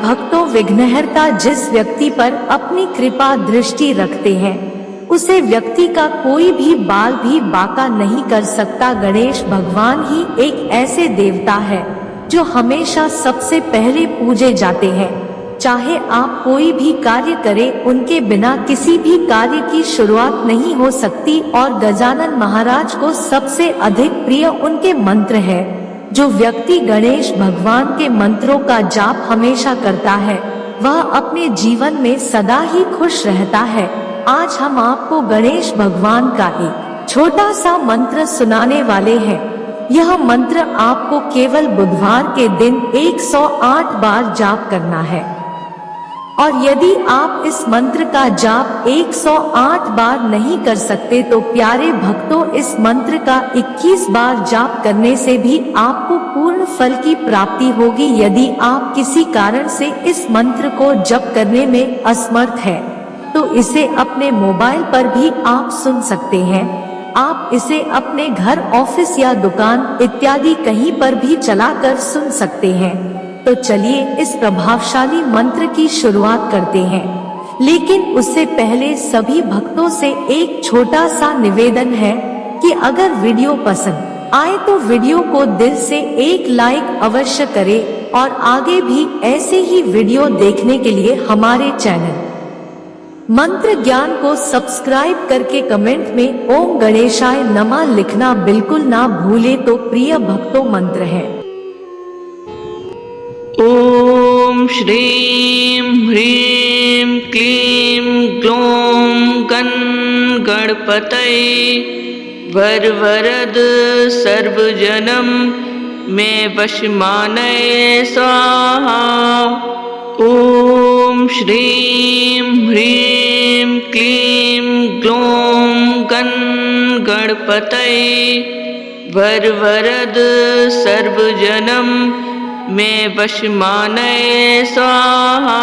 भक्तों, विघ्नहर्ता जिस व्यक्ति पर अपनी कृपा दृष्टि रखते हैं उसे व्यक्ति का कोई भी बाल भी बांका नहीं कर सकता। गणेश भगवान ही एक ऐसे देवता है जो हमेशा सबसे पहले पूजे जाते हैं। चाहे आप कोई भी कार्य करें, उनके बिना किसी भी कार्य की शुरुआत नहीं हो सकती। और गजानन महाराज को सबसे अधिक प्रिय उनके मंत्र है। जो व्यक्ति गणेश भगवान के मंत्रों का जाप हमेशा करता है वह अपने जीवन में सदा ही खुश रहता है। आज हम आपको गणेश भगवान का एक छोटा सा मंत्र सुनाने वाले हैं। यह मंत्र आपको केवल बुधवार के दिन 108 बार जाप करना है। और यदि आप इस मंत्र का जाप 108 बार नहीं कर सकते तो प्यारे भक्तों, इस मंत्र का 21 बार जाप करने से भी आपको पूर्ण फल की प्राप्ति होगी। यदि आप किसी कारण से इस मंत्र को जप करने में असमर्थ है तो इसे अपने मोबाइल पर भी आप सुन सकते हैं। आप इसे अपने घर, ऑफिस या दुकान इत्यादि कहीं पर भी चलाकर सुन सकते हैं। तो चलिए इस प्रभावशाली मंत्र की शुरुआत करते हैं। लेकिन उससे पहले सभी भक्तों से एक छोटा सा निवेदन है कि अगर वीडियो पसंद आए तो वीडियो को दिल से एक लाइक अवश्य करें और आगे भी ऐसे ही वीडियो देखने के लिए हमारे चैनल मंत्र ज्ञान को सब्सक्राइब करके कमेंट में ओम गणेशाय नमः लिखना बिल्कुल ना भूले। तो प्रिय भक्तों, मंत्र है ओम श्रीं ह्रीं क्लीं ग्लौं गण गणपतये वरवरद सर्वजनं मे वशमानये स्वाहा। ओम श्रीं ह्रीं क्लीं ग्लौं गण गणपतये वरवरद सर्वजनं मे वशमानये स्वाहा।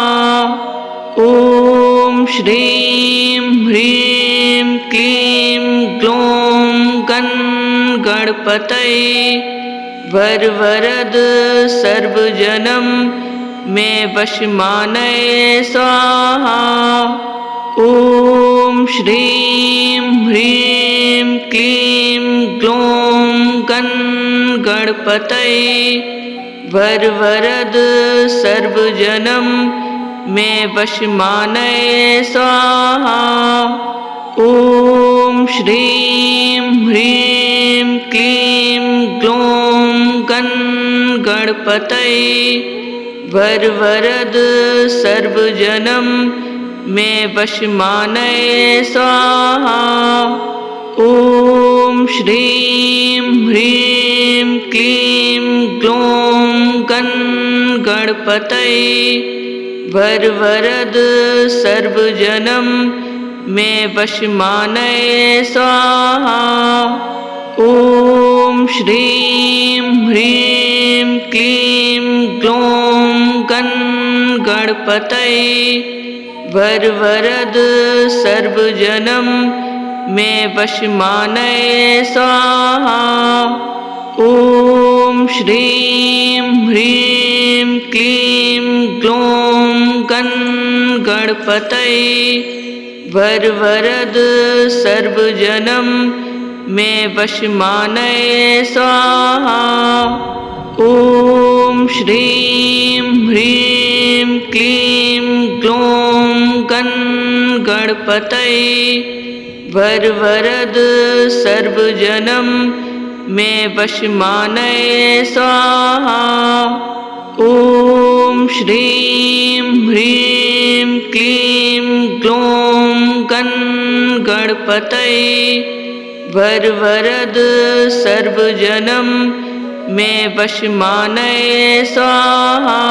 ओम श्रीं ह्रीं क्लीं ग्लौं गण गणपतये वरवरद सर्वजनं मे वशमानये स्वाहा। ओम श्रीं ह्रीं क्लीं ग्लौं गण गणपतये वरवरद सर्वजनं मे वशमानये स्वाहा। ओम श्रीं ह्रीं क्लीं ग्लौं गण गणपतये वरवरद सर्वजनं मे वशमानये स्वाहा। ओम श्रीं ह्रीं क्लीं ग्लौं गण गणपतये वरवरद सर्वजनं मे वशमानये स्वाहा। ओम श्रीं ह्रीं क्लीं ग्लौं गण गणपतये वरवरद सर्वजनं मे वशमानये स्वाहा। ओम श्रीं ह्रीं क्लीं ग्लौं गण गणपतये वरवरद सर्वजनं मे वशमानये स्वाहा। ओम श्रीं ह्रीं क्लीं ग्लौं गण गणपतये वरवरद सर्वजनं मे वशमानये स्वाहा। ओम श्रीं ह्रीं क्लीं ग्लौं गण गणपतये वरवरद सर्वजनं मे वशमानये स्वाहा।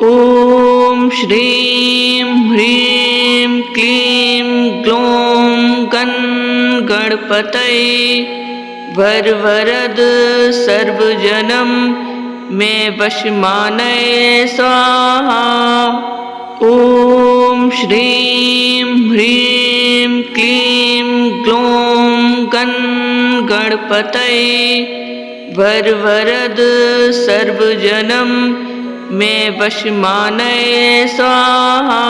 ओम श्रीं ह्रीं क्लीं ग्लौं गण गणपतये वरवरद सर्वजनं मे वशमानये स्वाहा। ओम श्रीं ह्रीं क्लीं ग्लौं गण गणपतये वरवरद सर्वजनं मे वशमानये स्वाहा।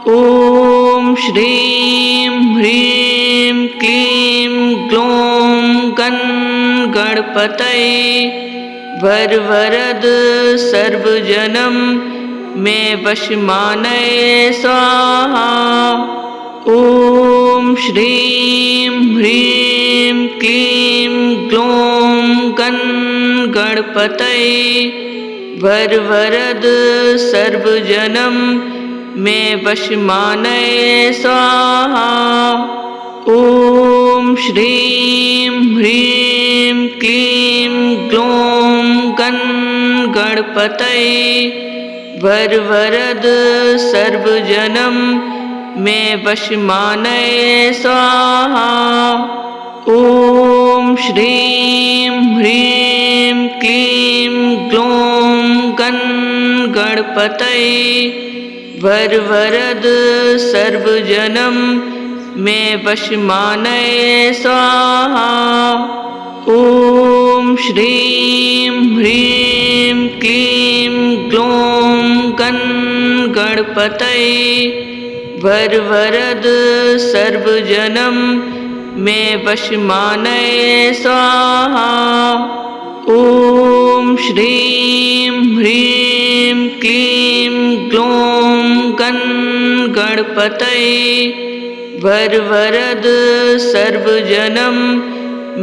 ॐ श्रीं ह्रीं क्लीं ग्लौं गणपतये वरवरद सर्वजनं मे वशमानये स्वाहा। ॐ श्रीं ह्रीं क्लीं ग्लौं गणपतये वरवरद सर्वजनं मे वशमानये स्वाहा। ॐ श्रीं ह्रीं क्लीं ग्लौं गणपतये वरवरद सर्वजनं मे वशमानये स्वाहा। ॐ श्रीं ह्रीं क्लीं ग्लौं गणपतये वरवरद सर्वजनं मे वशमानये स्वाहा। ॐ श्रीं ह्रीं क्लीं ग्लौं गणपतये वरवरद सर्वजनं मे वशमानये स्वाहा। ॐ श्रीं ह्रीं क्लीं ग्लौं गणपतये वरवरद सर्वजनं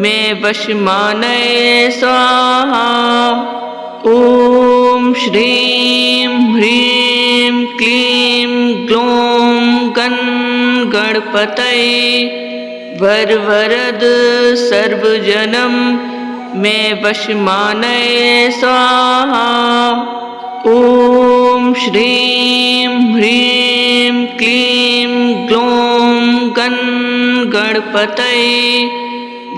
मे वशमानये स्वाहा। ॐ श्रीं ह्रीं क्लीं ग्लौं गणपतये वरवरद सर्वजनं मे वशमानये स्वाहा। ॐ श्रीं ह्रीं क्लीं ग्लौं गणपतये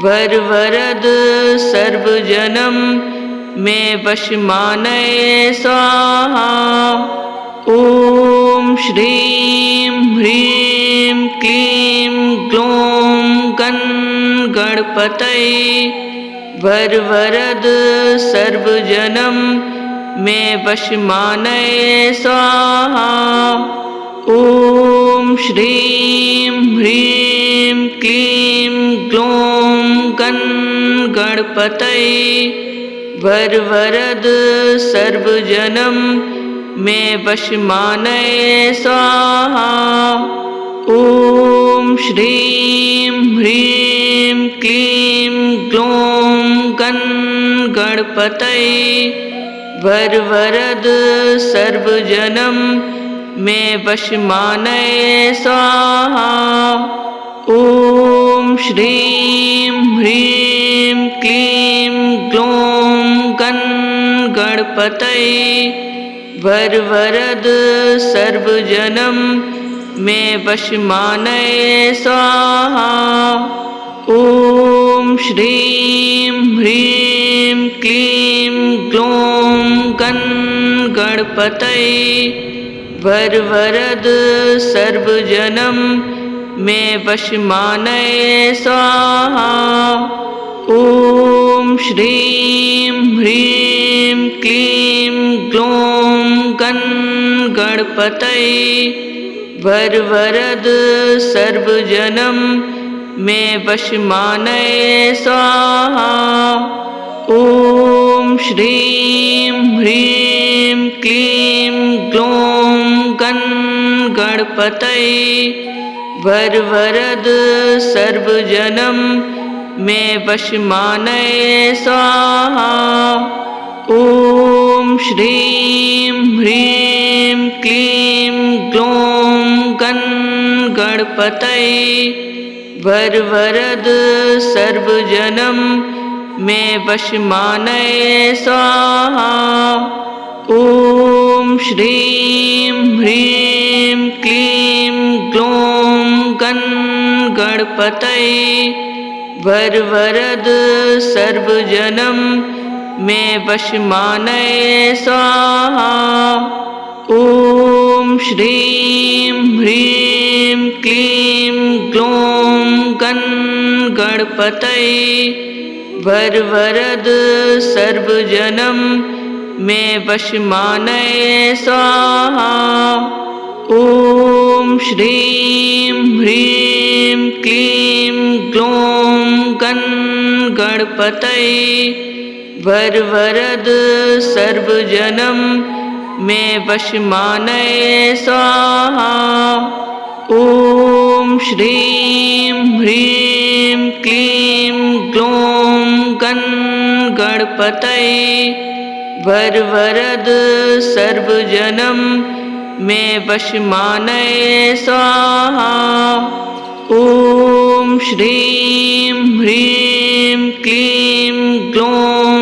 वरवरद सर्वजनं मे वशमानये स्वाहा। ॐ श्रीं ह्रीं क्लीं ग्लौं गणपतये वरवरद सर्वजनं मे वशमानये स्वाहा। ॐ श्रीं ह्रीं क्लीं ग्लौं गणपतये वरवरद सर्वजनं मे वशमानये स्वाहा। ॐ श्रीं ह्रीं क्लीं ग्लौं गणपतये वरवरद सर्वजनं मे वशमानये स्वाहा। ॐ श्रीं ह्रीं क्लीं ग्लौं गणपतये वरवरद सर्वजनं मे वशमानये स्वाहा। ॐ श्रीं ह्रीं क्लीं ग्लौं गणपतये वरवरद सर्वजनं मे वशमानये स्वाहा। ॐ श्रीं ह्रीं क्लीं ग्लौं गणपतये वरवरद सर्वजनं मे वशमानये स्वाहा। ॐ श्रीं ह्रीं क्लीं ग्लौं गणपतये वरवरद सर्वजनं मे वशमानये स्वाहा। ॐ श्रीं ह्रीं क्लीं ग्लौं गणपतये वरवरद सर्वजनं मे वशमानये स्वाहा। ॐ श्रीं ह्रीं क्लीं ग्लौं गणपतये वरवरद सर्वजनं मे वशमानये स्वाहा। ॐ श्रीं ह्रीं क्लीं ग्लौं गणपतये वरवरद सर्वजनं मे वशमानये स्वाहा। ॐ श्रीं ह्रीं क्लीं ग्लौं गणपतये वरवरद सर्वजनं मे वशमानये स्वाहा। ॐ श्रीं ह्रीं क्लीं ग्लौं गणपतये वरवरद सर्वजनं मे वशमानये स्वाहा। ॐ श्रीं ह्रीं क्लीं ग्लौं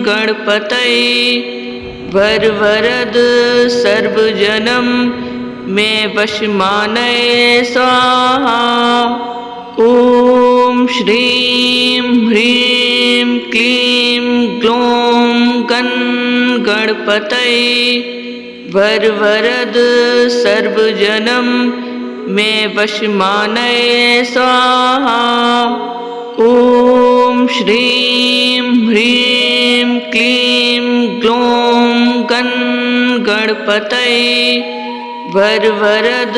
गणपतये वरवरद सर्वजनं मे वशमानये स्वाहा। ॐ श्रीं ह्रीं क्लीं ग्लौं गणपतये वरवरद सर्वजनं मे वशमानये स्वाहा। ॐ श्रीं ह्रीं क्लीं ग्लौं गणपतये वरवरद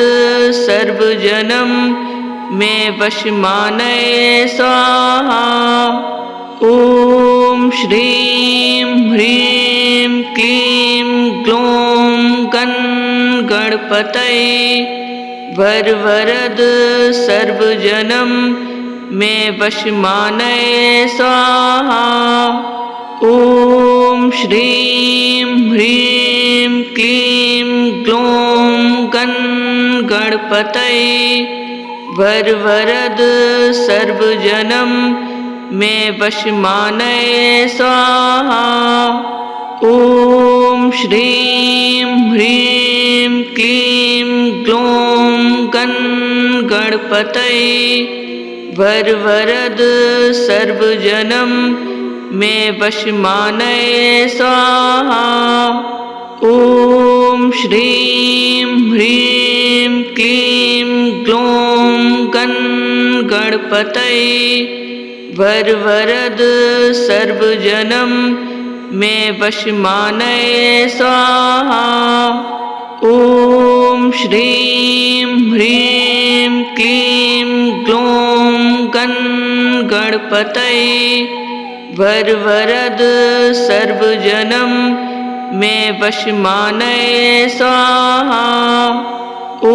सर्वजनं मे वशमानये स्वाहा। ॐ श्रीं ह्रीं क्लीं ग्लौं गणपतये वरवरद सर्वजनं मे वशमानये स्वाहा। ॐ श्रीं ह्रीं क्लीं ग्लौं गणपतये वरवरद सर्वजनं मे वशमानये स्वाहा। ॐ श्रीं ह्रीं क्लीं ग्लौं गणपतये वरवरद सर्वजनं मे वशमानये स्वाहा। ॐ श्रीं ह्रीं क्लीं ग्लौं गणपतये वरवरद सर्वजनं मे वशमानये स्वाहा। ॐ श्रीं ह्रीं क्लीं ग्लौं गणपतये वरवरद सर्वजनं मे वशमानये स्वाहा। ॐ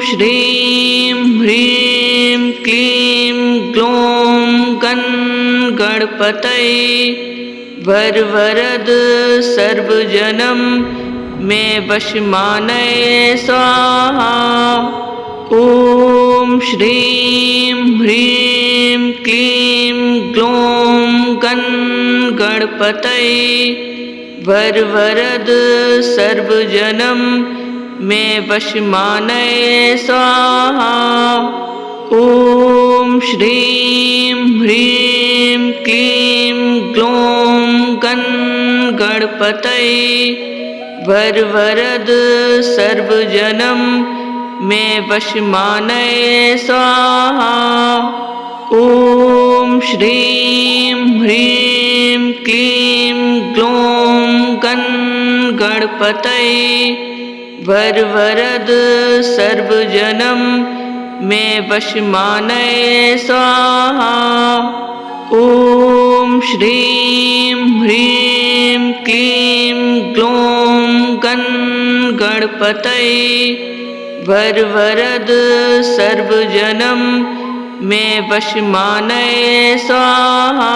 श्रीं ह्रीं क्लीं ग्लौं गणपतये वरवरद सर्वजनं मे वशमानये स्वाहा। ॐ श्रीं ह्रीं क्लीं ग्लौं गणपतये वरवरद सर्वजनं मे वशमानये स्वाहा। ॐ श्रीं ह्रीं क्लीं ग्लौं गणपतये वरवरद सर्वजनं मे वशमानये स्वाहा। ॐ श्रीं ह्रीं क्लीं ग्लौं गणपतये वरवरद सर्वजनं मे वशमानये स्वाहा। ॐ श्रीं ह्रीं क्लीं ग्लौं गणपतये वरवरद सर्वजनं मे वशमानये स्वाहा।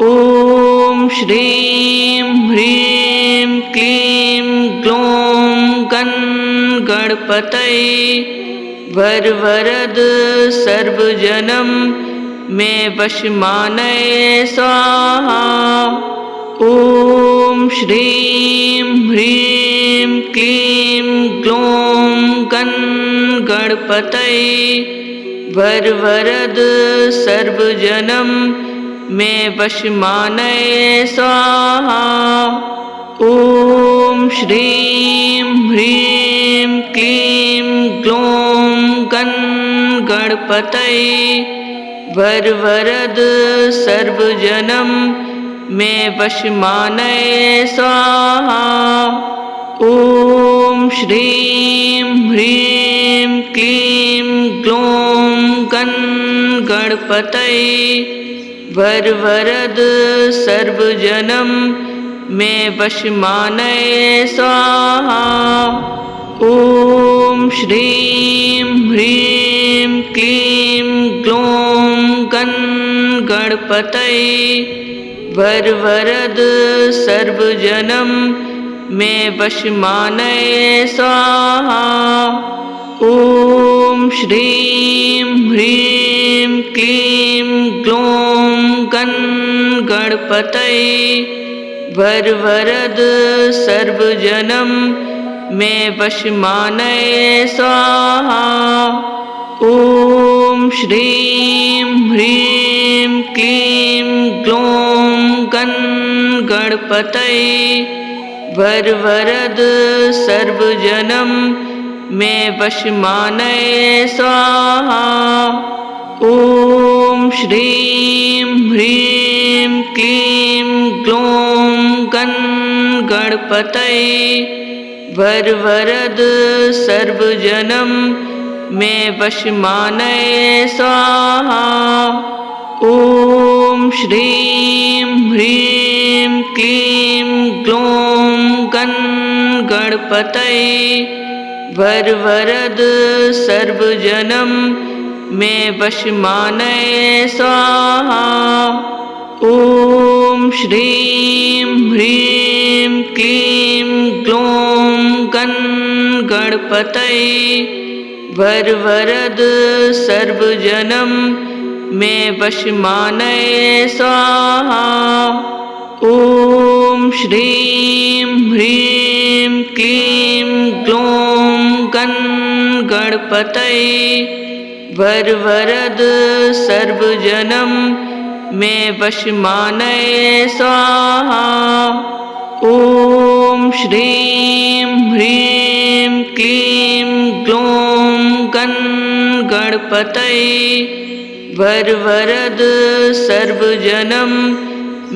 ॐ श्रीं ह्रीं क्लीं ग्लौं गणपतये वरवरद सर्वजनं मे वशमानये स्वाहा। ॐ श्रीं ह्रीं क्लीं ग्लौं गणपतये वरवरद सर्वजनं मे वशमानये स्वाहा। ॐ श्रीं ह्रीं क्लीं ग्लौं गणपतये वरवरद सर्वजनं मे वशमानये स्वाहा। ॐ श्रीं ह्रीं क्लीं ग्लौं गणपतये वरवरद सर्वजनं मे वशमानये स्वाहा। ॐ श्रीं ह्रीं क्लीं ग्लौं गणपतये वरवरद सर्वजनं मे वशमानये स्वाहा। ॐ श्रीं ह्रीं क्लीं ग्लौं गणपतये वरवरद सर्वजनं मे वशमानये स्वाहा। ॐ श्रीं ह्रीं क्लीं ग्लौं गणपतये वरवरद सर्वजनं मे वशमानये स्वाहा। ॐ श्रीं ह्रीं क्लीं ग्लौं गणपतये वरवरद सर्वजनं मे वशमानये स्वाहा। ॐ श्रीं ह्रीं क्लीं ग्लौं गणपतये वरवरद सर्वजनं मे वशमानये स्वाहा। ॐ श्रीं ह्रीं क्लीं ग्लौं गणपतये वरवरद सर्वजनं मे वशमानये स्वाहा। ॐ श्रीं ह्रीं क्लीं ग्लौं गणपतये वरवरद सर्वजनं मे वशमानये स्वाहा। ॐ श्रीं ह्रीं क्लीं ग्लौं गणपतये वरवरद सर्वजनं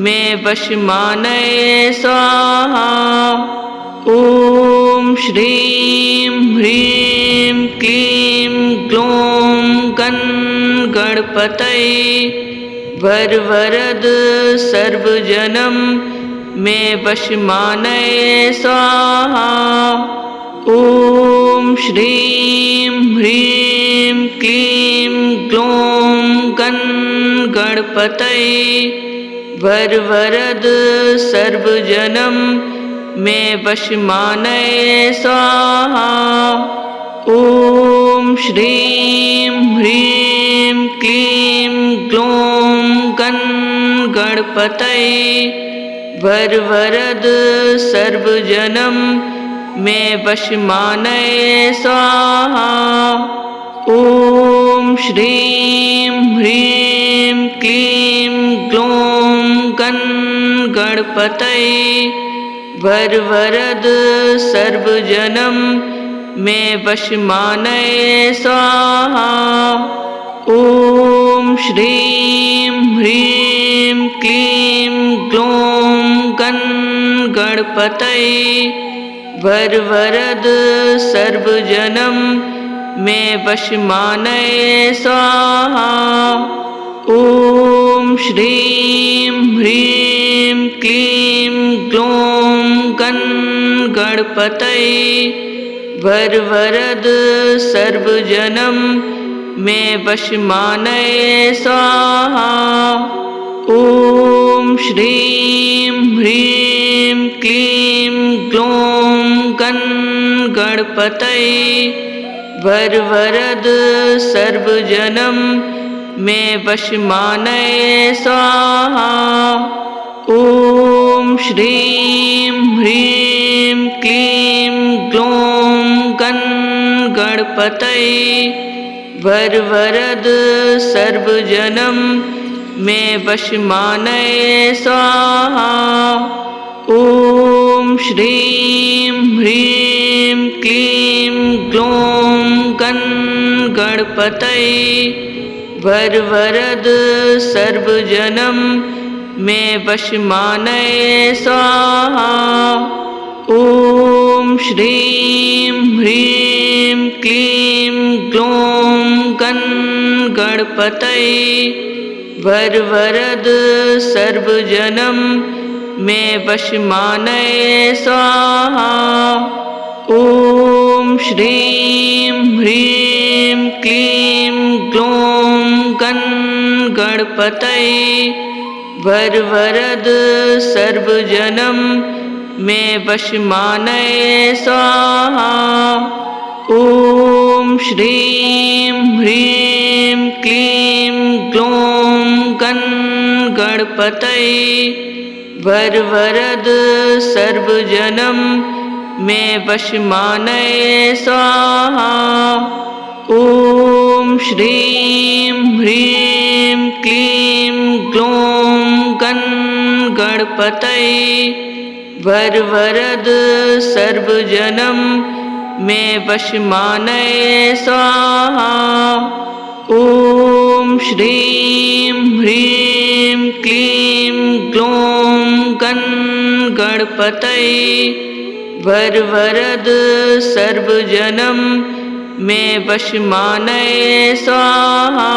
मे वशमानये स्वाहा। ॐ श्रीं ह्रीं क्लीं ग्लौं गणपतये वरवरद सर्वजनं मे वशमानये स्वाहा। ॐ श्रीं ह्रीं क्लीं ग्लौं गणपतये वरवरद सर्वजनं मे वशमानये स्वाहा। ॐ श्रीं ह्रीं क्लीं ग्लौं गणपतये वरवरद सर्वजनं मे वशमानये स्वाहा। ॐ श्रीं ह्रीं क्लीं ग्लौं गणपतये वरवरद सर्वजनं मे वशमानये स्वाहा। ॐ श्रीं ह्रीं क्लीं ग्लौं गणपतये वरवरद सर्वजनं मे वशमानये स्वाहा। ॐ श्रीं ह्रीं क्लीं ग्लौं गणपतये वरवरद सर्वजनं मे वशमानये स्वाहा। ॐ श्रीं ह्रीं क्लीं ग्लौं गणपतये वरवरद सर्वजनं मे वशमानये स्वाहा। ॐ श्रीं ह्रीं क्लीं ग्लौं गणपतये वरवरद सर्वजनं मे वशमानये स्वाहा। ॐ श्रीं ह्रीं क्लीं ग्लौं गणपतये वरवरद सर्वजनं मे वशमानये स्वाहा। ॐ श्रीं ह्रीं क्लीं ग्लौं गणपतये वरवरद सर्वजनं मे वशमानये स्वाहा। ॐ श्रीं ह्रीं क्लीं ग्लौं गणपतये वरवरद सर्वजनं मे वशमानये स्वाहा। ॐ श्रीं ह्रीं क्लीं ग्लौं गणपतये वरवरद सर्वजनं मे वशमानये स्वाहा। ॐ श्रीं ह्रीं क्लीं ग्लौं गणपतये वरवरद सर्वजनं मे वशमानये स्वाहा। ॐ श्रीं ह्रीं क्लीं ग्लौं गणपतये वरवरद सर्वजनं मे वशमानये स्वाहा।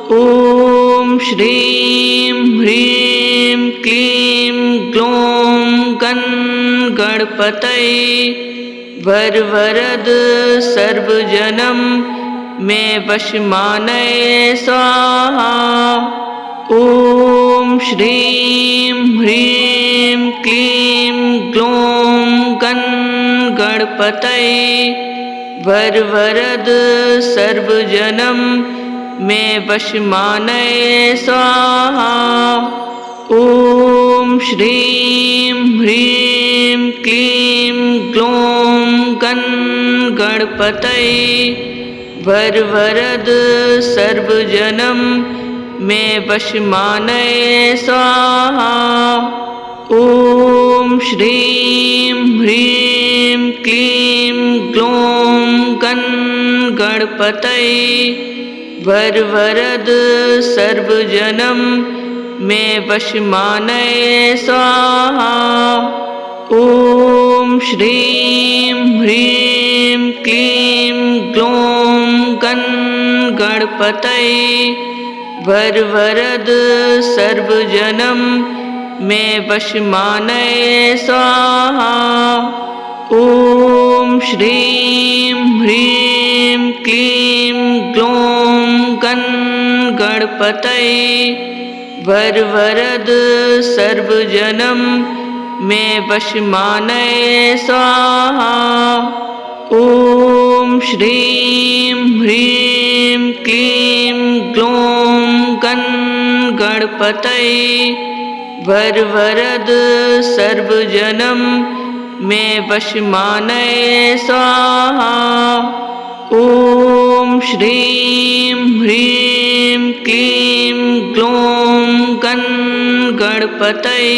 ॐ श्रीं ह्रीं क्लीं ग्लौं गणपतये वरवरद सर्वजनं मे वशमानये स्वाहा। ॐ श्रीं ह्रीं क्लीं ग्लौं गणपतये वरवरद सर्वजनं मे वशमानये स्वाहा। ॐ श्रीं ह्रीं क्लीं ग्लौं गणपतये वरवरद सर्वजनं मे वशमानये स्वाहा। ॐ श्रीं ह्रीं क्लीं ग्लौं गणपतये वरवरद सर्वजनं मे वशमानये स्वाहा। ॐ श्रीं ह्रीं क्लीं ग्लौं गणपतये वरवरद सर्वजनं मे वशमानये स्वाहा। ॐ श्रीं ह्रीं क्लीं ग्लौं गणपतये वरवरद सर्वजनं मे वशमानये स्वाहा। ॐ श्रीं ह्रीं क्लीं ग्लौं गणपतये वरवरद सर्वजनं मे वशमानये स्वाहा। ॐ श्रीं ह्रीं क्लीं ग्लौं गणपतये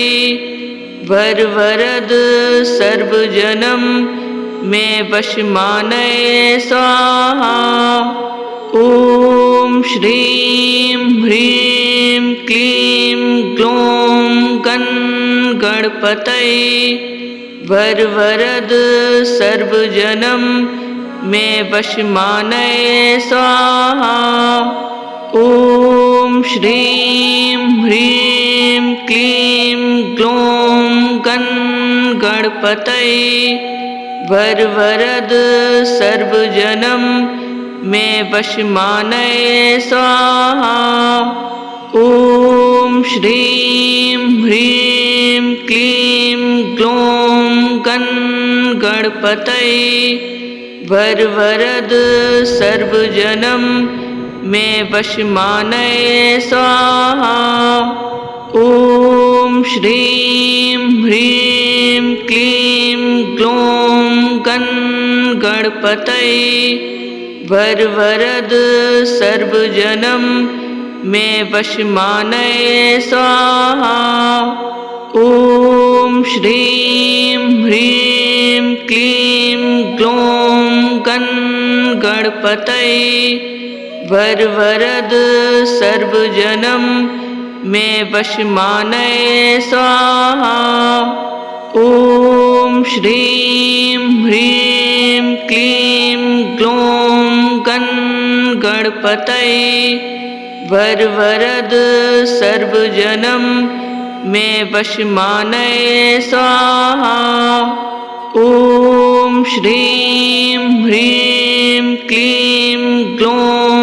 वरवरद सर्वजनं मे वशमानये स्वाहा। ॐ श्रीं ह्रीं क्लीं ग्लौं गणपतये वरवरद सर्वजनं मे वशमानये स्वाहा। ॐ श्रीं ह्रीं क्लीं ग्लौं गणपतये वरवरद सर्वजनं मे वशमानये स्वाहा। ॐ श्रीं ह्रीं क्लीं ग्लौं गणपतये वरवरद सर्वजनं मे वशमानये स्वाहा। ॐ श्रीं ह्रीं क्लीं ग्लौं गणपतये वरवरद सर्वजनं मे वशमानये स्वाहा। ॐ श्रीं ह्रीं क्लीं ग्लौं गणपतये वरवरद सर्वजनं मे वशमानये स्वाहा। ॐ श्रीं ह्रीं क्लीं ग्लौं गणपतये वरवरद सर्वजनं मे वशमानये स्वाहा। ॐ श्रीं ह्रीं क्लीं ग्लौं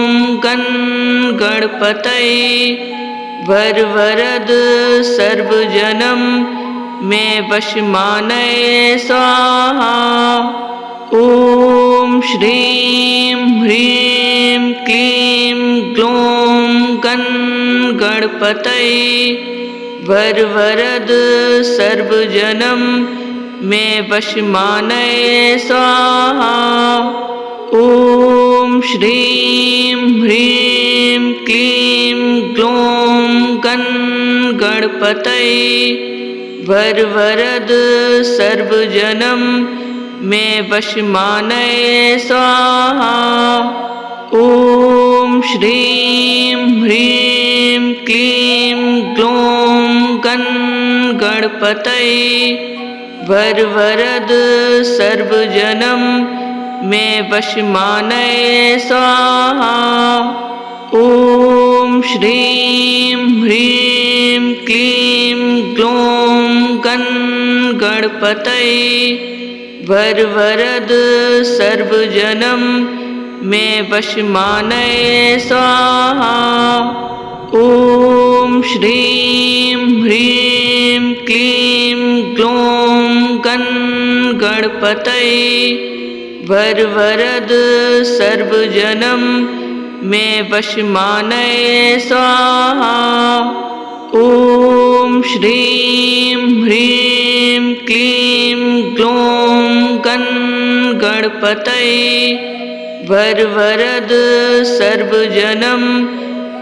गणपतये वरवरद सर्वजनं मे वशमानये स्वाहा। ॐ श्रीं ह्रीं क्लीं ग्लौं गणपतये वरवरद सर्वजनं मे वशमानये स्वाहा। ॐ श्रीं ह्रीं क्लीं ग्लौं गणपतये वरवरद सर्वजनं मे वशमानये स्वाहा। ॐ श्रीं ह्रीं क्लीं ग्लौं गणपतये वरवरद सर्वजनं मे वशमानये स्वाहा। ॐ श्रीं ह्रीं क्लीं ग्लौं गणपतये वरवरद सर्वजनं मे वशमानये स्वाहा। ॐ श्रीं ह्रीं क्लीं ग्लौं गणपतये वरवरद सर्वजनं मे वशमानये स्वाहा। ॐ श्रीं ह्रीं क्लीं ग्लौं गणपतये वरवरद सर्वजनं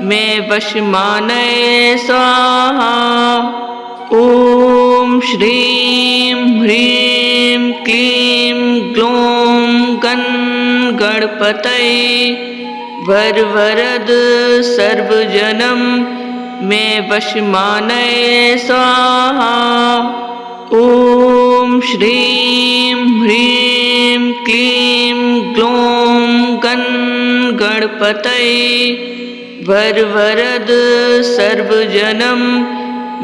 मे वशमानये स्वाहा। ॐ श्रीं ह्रीं क्लीं ग्लौं गणपतये वरवरद सर्वजनं मे वशमानये स्वाहा। ॐ श्रीं ह्रीं क्लीं ग्लौं गणपतये वरवरद सर्वजनं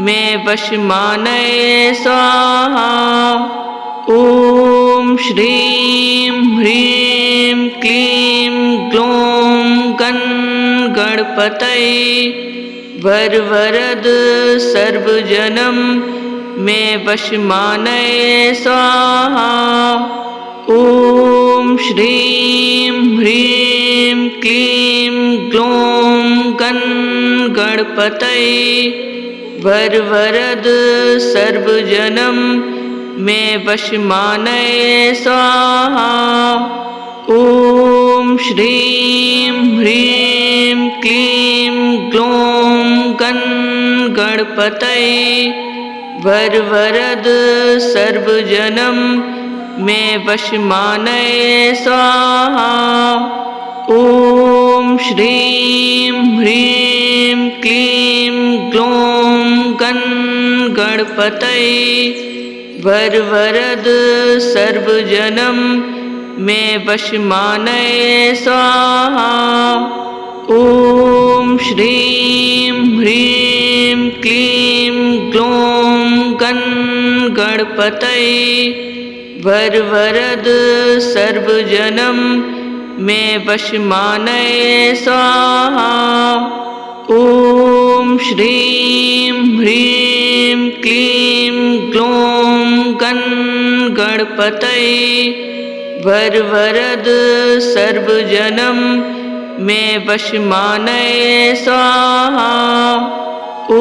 मे वशमानये स्वाहा। ॐ श्रीं ह्रीं क्लीं ग्लौं गणपतये वरवरद सर्वजनं मे वशमानये स्वाहा। ॐ श्रीं ह्रीं क्लीं ग्लौं गणपतये वरवरद सर्वजनं मे वशमानये स्वाहा। ॐ श्रीं ह्रीं क्लीं ग्लौं गणपतये वरवरद सर्वजनं मे वशमानये स्वाहा। ॐ श्रीं ह्रीं क्लीं ग्लौं गणपतये वरवरद सर्वजनं मे वशमानये स्वाहा। ॐ श्रीं ह्रीं क्लीं ग्लौं गणपतये वरवरद सर्वजनं मे वशमानये स्वाहा। ॐ श्रीं ह्रीं क्लीं ग्लौं गणपतये वरवरद सर्वजनं मे वशमानये स्वाहा। ॐ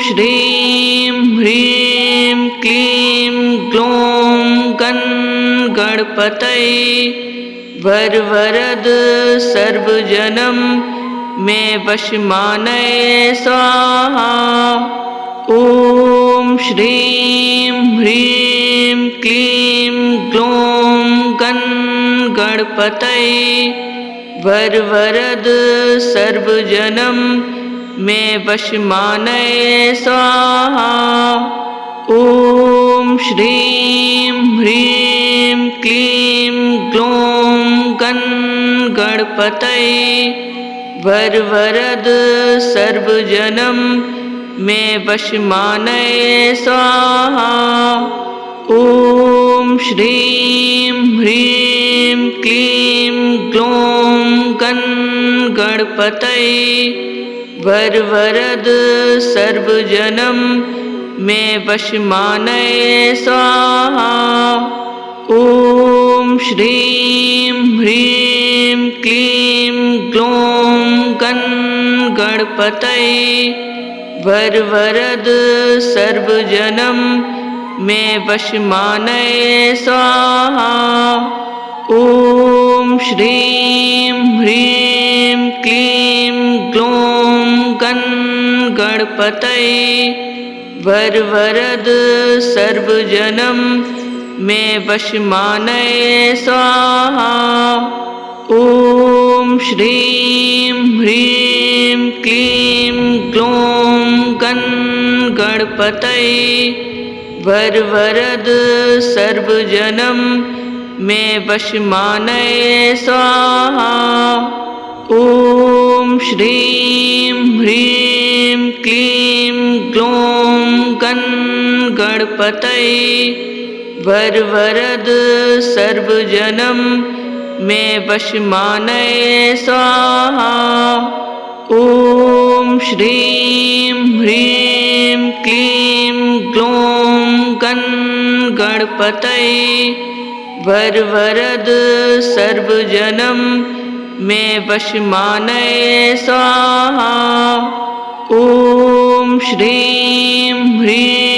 श्रीं ह्रीं क्लीं ग्लौं गणपतये वरवरद सर्वजनं मे वशमानये स्वाहा। ॐ श्रीं ह्रीं क्लीं ग्लौं गणपतये वरवरद सर्वजनं मे वशमानये स्वाहा। ॐ श्रीं ह्रीं क्लीं ग्लौं गणपतये वरवरद सर्वजनं मे वशमानये स्वाहा। ॐ श्रीं ह्रीं क्लीं ग्लौं गणपतये वरवरद सर्वजनं मे वशमानये स्वाहा। ॐ श्रीं ह्रीं क्लीं ग्लौं गणपतये वरवरद सर्वजनं मे वशमानये स्वाहा। ॐ श्रीं ह्रीं क्लीं ग्लौं गणपतये वरवरद सर्वजनं मे वशमानये स्वाहा। ॐ श्रीं ह्रीं क्लीं ग्लौं गणपतये वरवरद सर्वजनं मे वशमानये स्वाहा। ॐ श्रीं ह्रीं क्लीं ग्लौं गणपतये वरवरद सर्वजनं मे वशमानये स्वाहा। ॐ श्रीं ह्रीं क्लीं ग्लौं गणपतये वरवरद सर्वजनं मे वशमानये स्वाहा। ॐ श्रीं ह्रीं